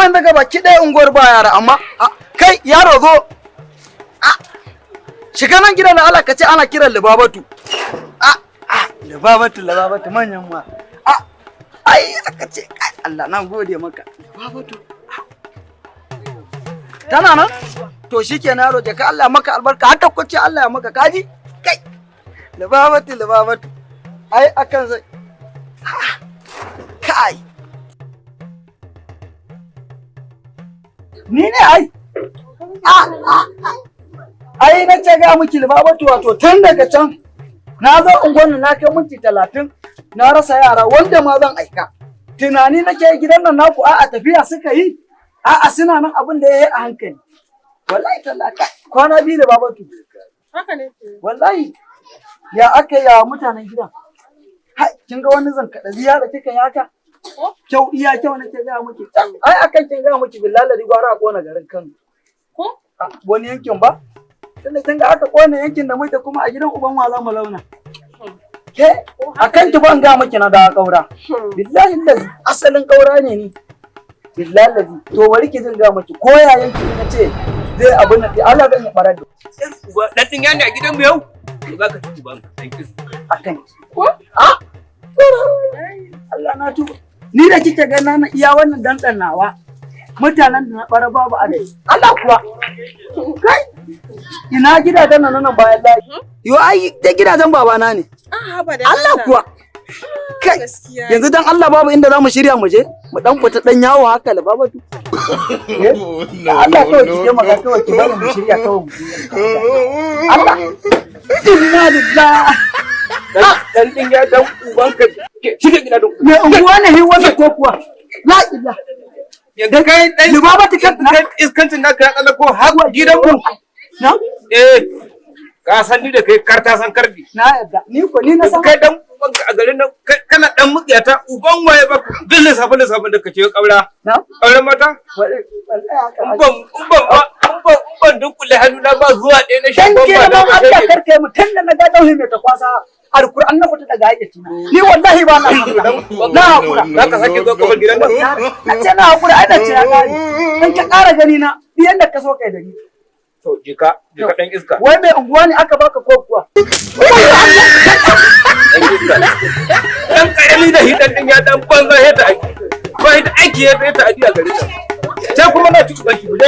kuma yanzu ga baki ɗaya unguwar ba yara amma kai yaro zo shiga nan gidan da Allah ka ce ana kiran Libabatu. Libabatu manyan ma. Ai aka ce Allah na gode maka. Libabatu. Tana nan? To shikenan yaro da ka Allah maka albarka haka ko ce Allah ya maka kaji? Kai. Libabatu. Ai akan sai. Kai. Ni ne ai. Ai na ce ga miki Libabatu wato tun daga can na zo unguwanni na kai minti 30 na rasa yara wanda ma zan aika. Tunani nake gidan nan naku a'a tafiya suka yi a'a suna nan abin da yayi a hankali. Wallahi tallaka kwana biyu Libabatu. Haka ne. Wallahi ya aka ya mutanen gidan. Hai kin ga wani zan kada ziyara kika yaka? Kyau nake ga miki. Ai akan kin ga miki billahi gwara a kona garin Kano. Ko? Wani yankin ba? Tunda kin ga aka kona yankin da muke kuma a gidan uban wa za mu launa. Ke akan ki ban ga miki na da kaura. Billahi lazi asalin kaura ne ni. Billahi lazi to bari ki jin ga miki ko yayan ki na ce zai abin nan Allah zan ya barar da. Dan din yana a gidan mu yau. Ba ka ci uban thank you. Akan ko? Allah na tuba. Ni da kike ga na iya wannan dandan nawa. Mutanen da na bara babu adai. Allah kuwa. Kai. Ina gidajen nan bayan layi. Yo ai da gidajen babana ne. Allah kuwa. Kai. Yanzu dan Allah babu inda zamu shirya mu je mu dan fita dan yawo haka Libabatu. Allah kawai ki je maka kawai ki bari mu shirya kawai mu. Allah. Inna lillahi. Dan din ya dan ubanka shige gida don. Me unguwa ne hi wannan ko kuwa? La ilaha. Yanzu kai dan Libabatu kan iskancin naka ya tsalla ko har gidan ku. Na? Ka san ni da kai karta san karbi. Na yadda. Ni ko ni na san. Kai dan a garin nan kana dan mutsiyata uban waye ba duk lissafin da kake kaura. Na? Kauran mata? Ban dunkule hannu na ba zuwa ɗaya na shi Dan ban ke ba nan da Allah karkai mu tun da na ga dauhin mai ta kwasa alquran na fita daga hayyaci na. Ni wallahi ba na san na hakura. za ka sake zo kofar gidan nan. Na ce na hakura ai da ce ya kare. Dan ka ƙara gani na yanda ka so kai da ni. To jika dan iska. Wai mai unguwa ne aka baka ko kuwa? Dan iska. Dan karami da hidan din ya dan banza ya ta aiki. Ba ita aiki ya ta aiki a garin nan. Sai kuma na ci ubanki bude.